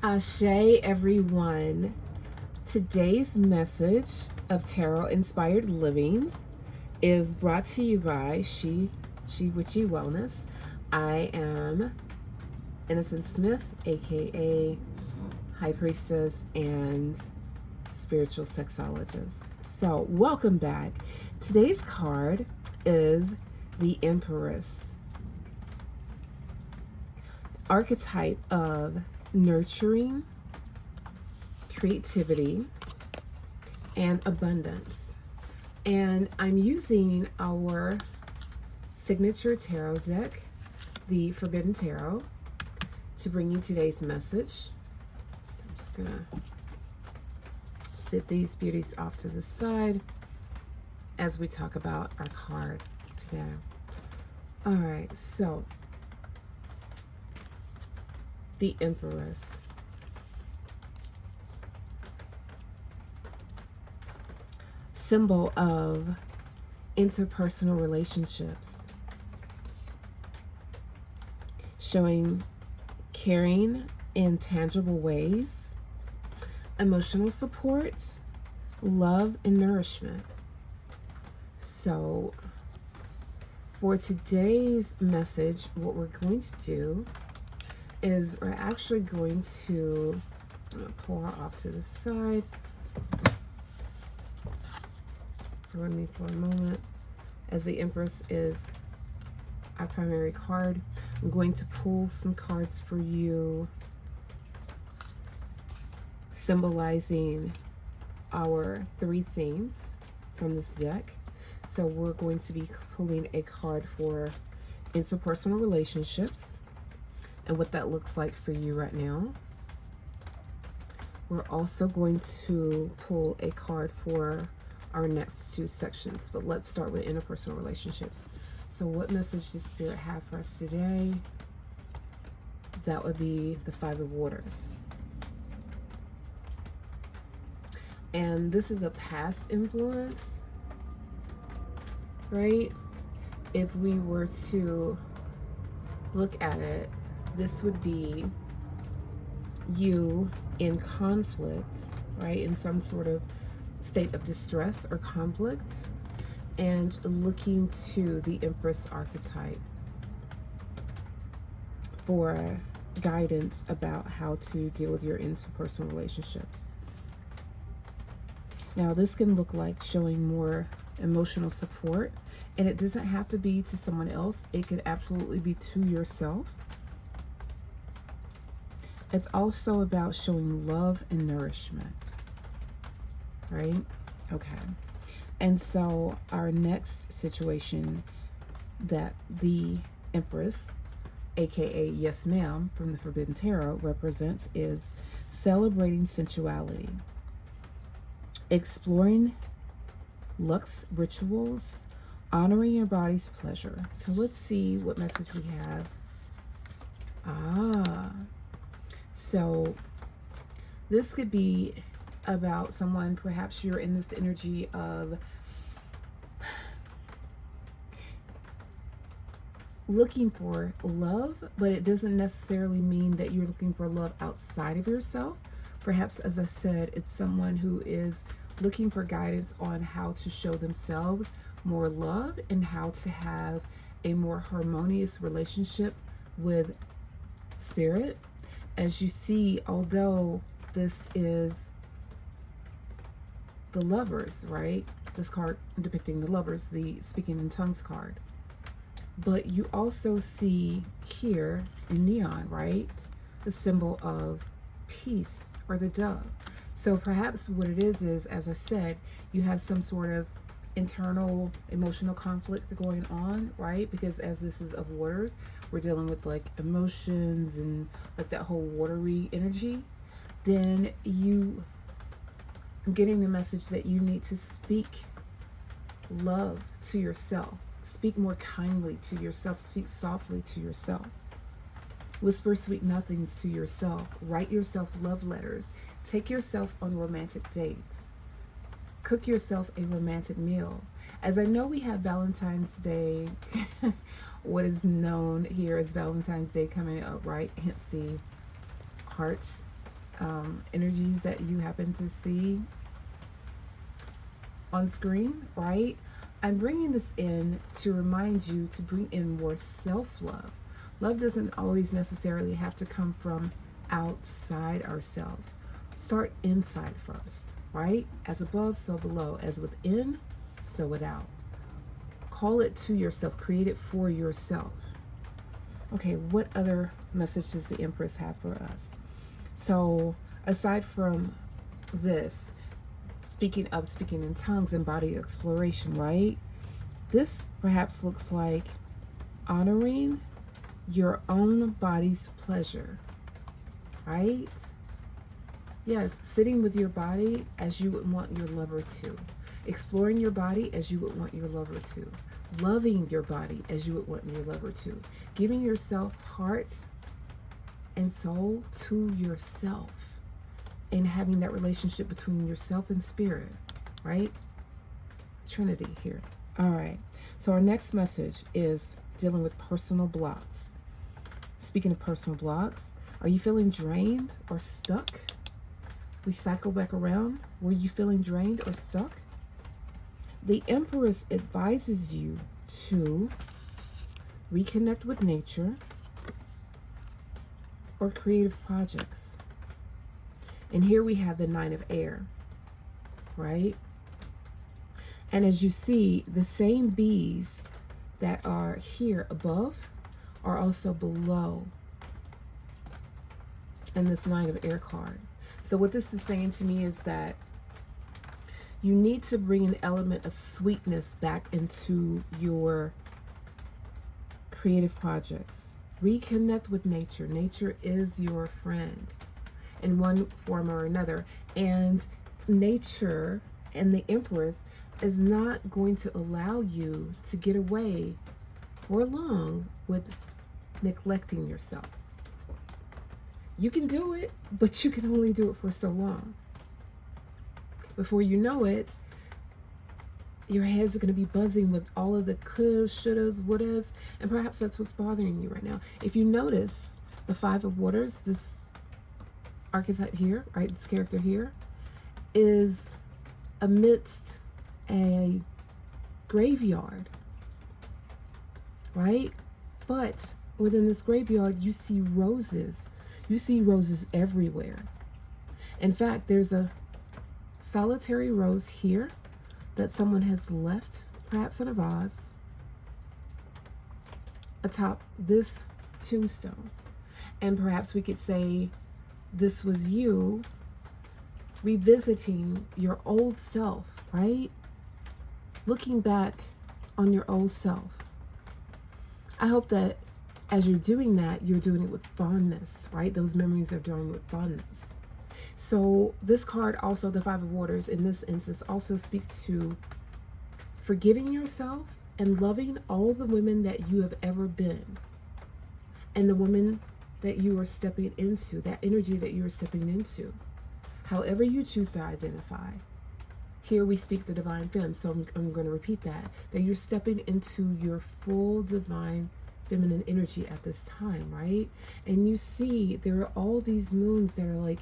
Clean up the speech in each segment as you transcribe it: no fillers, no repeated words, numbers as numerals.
Ashe, everyone. Today's message of Tarot Inspired Living is brought to you by She Witchy Wellnez. I am Innocent Smith, aka High Priestess and Spiritual Sexologist. So, welcome back. Today's card is the Empress, archetype of nurturing, creativity, and abundance. And I'm using our signature tarot deck, the Forbidden Tarot, to bring you today's message. So I'm just gonna sit these beauties off to the side as we talk about our card today. All right, so the Empress. Symbol of interpersonal relationships, showing caring in tangible ways, emotional support, love, and nourishment. So for today's message, what we're going to do is we're actually going to, I'm going to pull her off to the side. Join me for a moment. As the Empress is our primary card, I'm going to pull some cards for you symbolizing our three themes from this deck. So we're going to be pulling a card for interpersonal relationships and what that looks like for you right now. We're also going to pull a card for our next two sections, but let's start with interpersonal relationships. So what message does Spirit have for us today? That would be the Five of Waters. And this is a past influence, right? If we were to look at it, this would be you in conflict, right? In some sort of state of distress or conflict, and looking to the Empress archetype for guidance about how to deal with your interpersonal relationships. Now, this can look like showing more emotional support, and it doesn't have to be to someone else. It could absolutely be to yourself. It's also about showing love and nourishment, right? Okay. And so our next situation that the Empress, aka Yes Ma'am from the Forbidden Tarot, represents is celebrating sensuality, exploring luxe rituals, honoring your body's pleasure. So let's see what message we have. So this could be about someone, perhaps you're in this energy of looking for love, but it doesn't necessarily mean that you're looking for love outside of yourself. Perhaps, as I said, it's someone who is looking for guidance on how to show themselves more love and how to have a more harmonious relationship with Spirit. As you see, although this is the Lovers, right? This card depicting the Lovers, the Speaking in Tongues card. But you also see here in neon, right? The symbol of peace, or the dove. So perhaps what it is, as I said, you have some sort of internal emotional conflict going on, right? Because as this is of waters, we're dealing with like emotions and like that whole watery energy. Then I'm getting the message that you need to speak love to yourself. Speak more kindly to yourself. Speak softly to yourself. Whisper sweet nothings to yourself. Write yourself love letters. Take yourself on romantic dates. Cook yourself a romantic meal. As I know we have Valentine's Day, what is known here as Valentine's Day coming up, right? Hence the hearts energies that you happen to see on screen, right? I'm bringing this in to remind you to bring in more self-love. Love doesn't always necessarily have to come from outside ourselves. Start inside first, right? As above, so below. As within, so without. Call it to yourself. Create it for yourself. Okay, what other message does the Empress have for us? So, aside from this, speaking in tongues and body exploration, right? This perhaps looks like honoring your own body's pleasure, right? Yes, sitting with your body as you would want your lover to. Exploring your body as you would want your lover to. Loving your body as you would want your lover to. Giving yourself heart and soul to yourself. And having that relationship between yourself and spirit, right? Trinity here. All right. So our next message is dealing with personal blocks. Speaking of personal blocks, are you feeling drained or stuck? We cycle back around. Were you feeling drained or stuck? The Empress advises you to reconnect with nature or creative projects. And here we have the Nine of Air, right? And as you see, the same bees that are here above are also below in this Nine of Air card. So what this is saying to me is that you need to bring an element of sweetness back into your creative projects. Reconnect with nature. Nature is your friend in one form or another. And nature and the Empress is not going to allow you to get away for long with neglecting yourself. You can do it, but you can only do it for so long. Before you know it, your head's going to be buzzing with all of the couldas, shouldas, would'ves, and perhaps that's what's bothering you right now. If you notice the Five of Waters, this archetype here, right, this character here, is amidst a graveyard, right? But within this graveyard, you see roses. You see roses everywhere. In fact, there's a solitary rose here that someone has left, perhaps in a vase, atop this tombstone. And perhaps we could say this was you revisiting your old self, right? Looking back on your old self. I hope that as you're doing that, you're doing it with fondness, right? Those memories are doing with fondness. So this card also, the Five of Waters, in this instance, also speaks to forgiving yourself and loving all the women that you have ever been. And the women that you are stepping into, that energy that you are stepping into. However you choose to identify. Here we speak the divine femme, so I'm going to repeat that you're stepping into your full divine feminine energy at this time, right? And you see there are all these moons that are like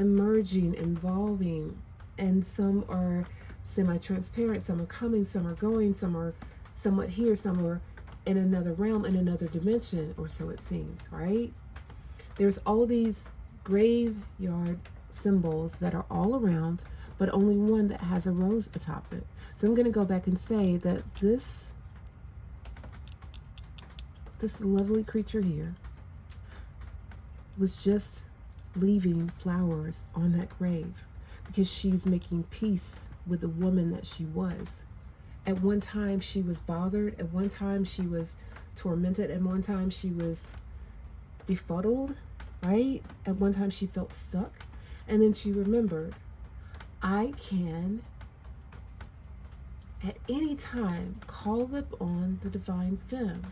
emerging, evolving, and some are semi-transparent, some are coming, some are going, some are somewhat here, some are in another realm, in another dimension, or so it seems, right? There's all these graveyard symbols that are all around, but only one that has a rose atop it. So I'm going to go back and say that this lovely creature here was just leaving flowers on that grave because she's making peace with the woman that she was. At one time she was bothered, at one time she was tormented, at one time she was befuddled, right? At one time she felt stuck, and then she remembered, I can at any time call upon the divine femme.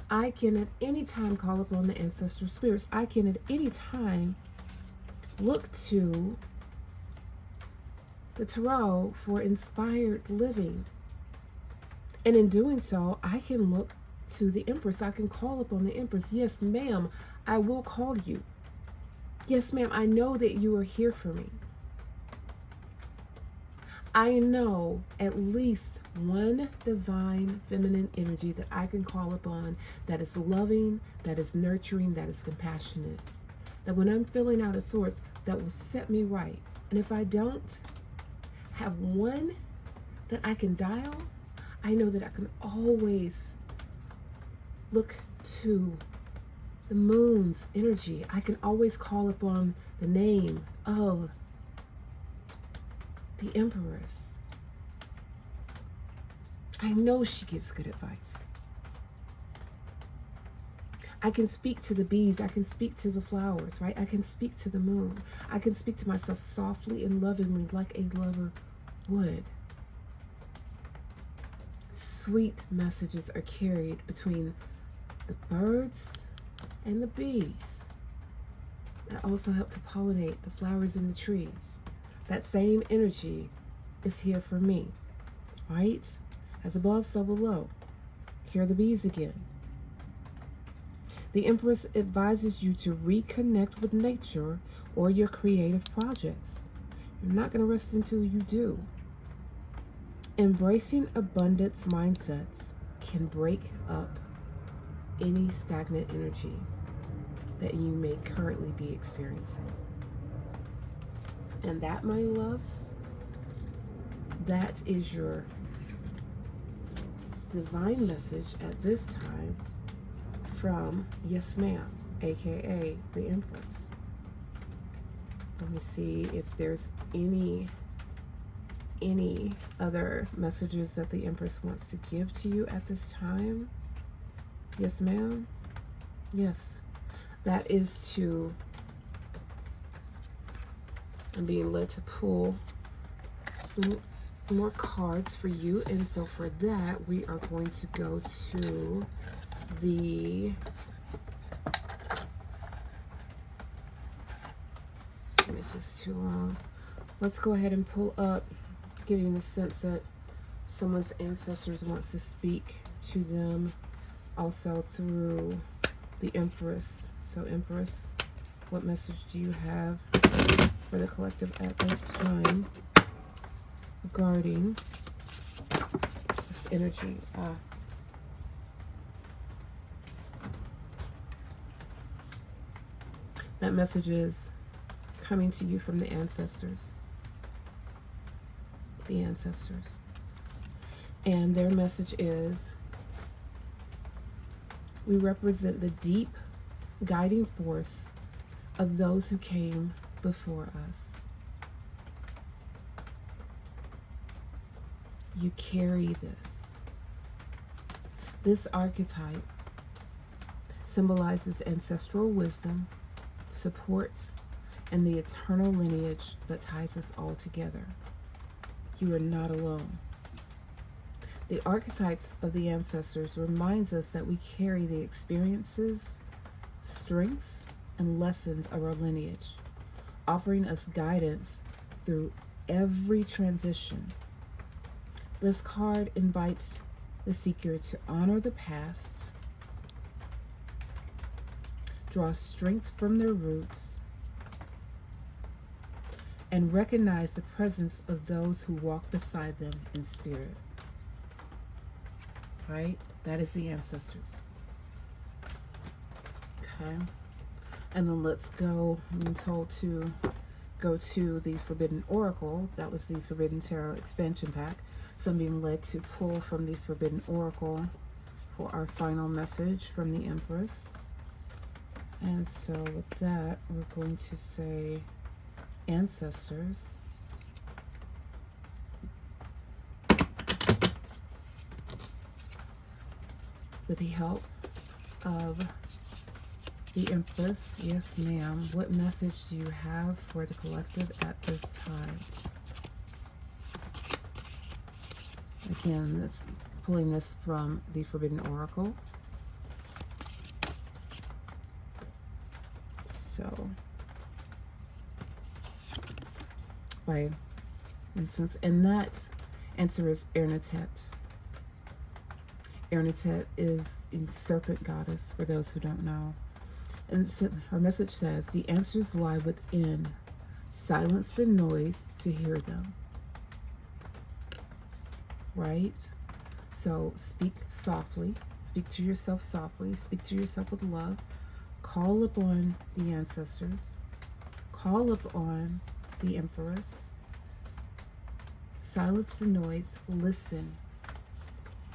I can at any time call upon the ancestral spirits. I can at any time look to the tarot for inspired living. And in doing so, I can look to the Empress. I can call upon the Empress. Yes, ma'am, I will call you. Yes, ma'am, I know that you are here for me. I know at least one divine feminine energy that I can call upon that is loving, that is nurturing, that is compassionate. That when I'm feeling out of sorts, that will set me right. And if I don't have one that I can dial, I know that I can always look to the moon's energy. I can always call upon the name of the Empress. I know she gives good advice. I can speak to the bees. I can speak to the flowers, right? I can speak to the moon. I can speak to myself softly and lovingly like a lover would. Sweet messages are carried between the birds and the bees that also help to pollinate the flowers and the trees. That same energy is here for me, right? As above, so below. Here are the bees again. The Empress advises you to reconnect with nature or your creative projects. You're not going to rest until you do. Embracing abundance mindsets can break up any stagnant energy that you may currently be experiencing. And that, my loves, that is your divine message at this time from Yes Ma'am, aka the Empress. Let me see if there's any other messages that the Empress wants to give to you at this time. Yes, ma'am. Yes. That is to, I'm being led to pull some more cards for you. And so for that, we are going to go to the, make this too long. Let's go ahead and pull up, getting the sense that someone's ancestors wants to speak to them also through the Empress. So Empress, what message do you have for the collective at this time regarding this energy? That message is coming to you from the ancestors. The ancestors. And their message is, we represent the deep guiding force of those who came before us. You carry this. This archetype symbolizes ancestral wisdom, supports, and the eternal lineage that ties us all together. You are not alone. The archetypes of the ancestors reminds us that we carry the experiences, strengths, and lessons of our lineage, offering us guidance through every transition. This card invites the seeker to honor the past, draw strength from their roots, and recognize the presence of those who walk beside them in spirit. Right? That is the ancestors. Okay. And then let's go, I'm told to go to the Forbidden Oracle. That was the Forbidden Tarot expansion pack. So I'm being led to pull from the Forbidden Oracle for our final message from the Empress. And so with that, we're going to say, ancestors, with the help of the Empress, yes ma'am, what message do you have for the collective at this time? Again, that's pulling this from the Forbidden Oracle. So, by instance, and that answer is Ernetet. Ernetet is a serpent goddess, for those who don't know. And so her message says, the answers lie within. Silence the noise to hear them. Right? So speak softly. Speak to yourself softly. Speak to yourself with love. Call upon the ancestors. Call upon the Empress. Silence the noise. Listen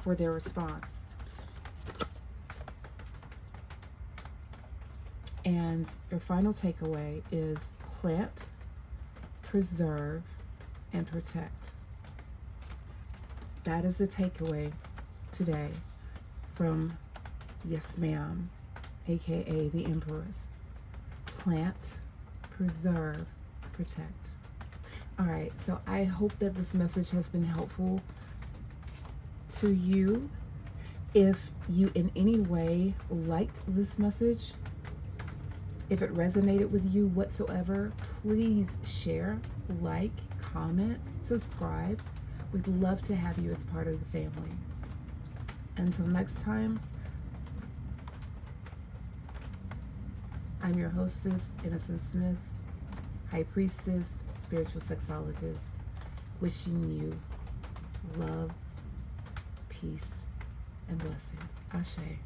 for their response. And your final takeaway is plant, preserve, and protect. That is the takeaway today from Yes Ma'am, aka the Empress. Plant, preserve, protect. All right, so I hope that this message has been helpful to you. If you in any way liked this message, if it resonated with you whatsoever, please share, like, comment, subscribe. We'd love to have you as part of the family. Until next time, I'm your hostess, Innocent Smith, High Priestess, Spiritual Sexologist, wishing you love, peace, and blessings. Ashe.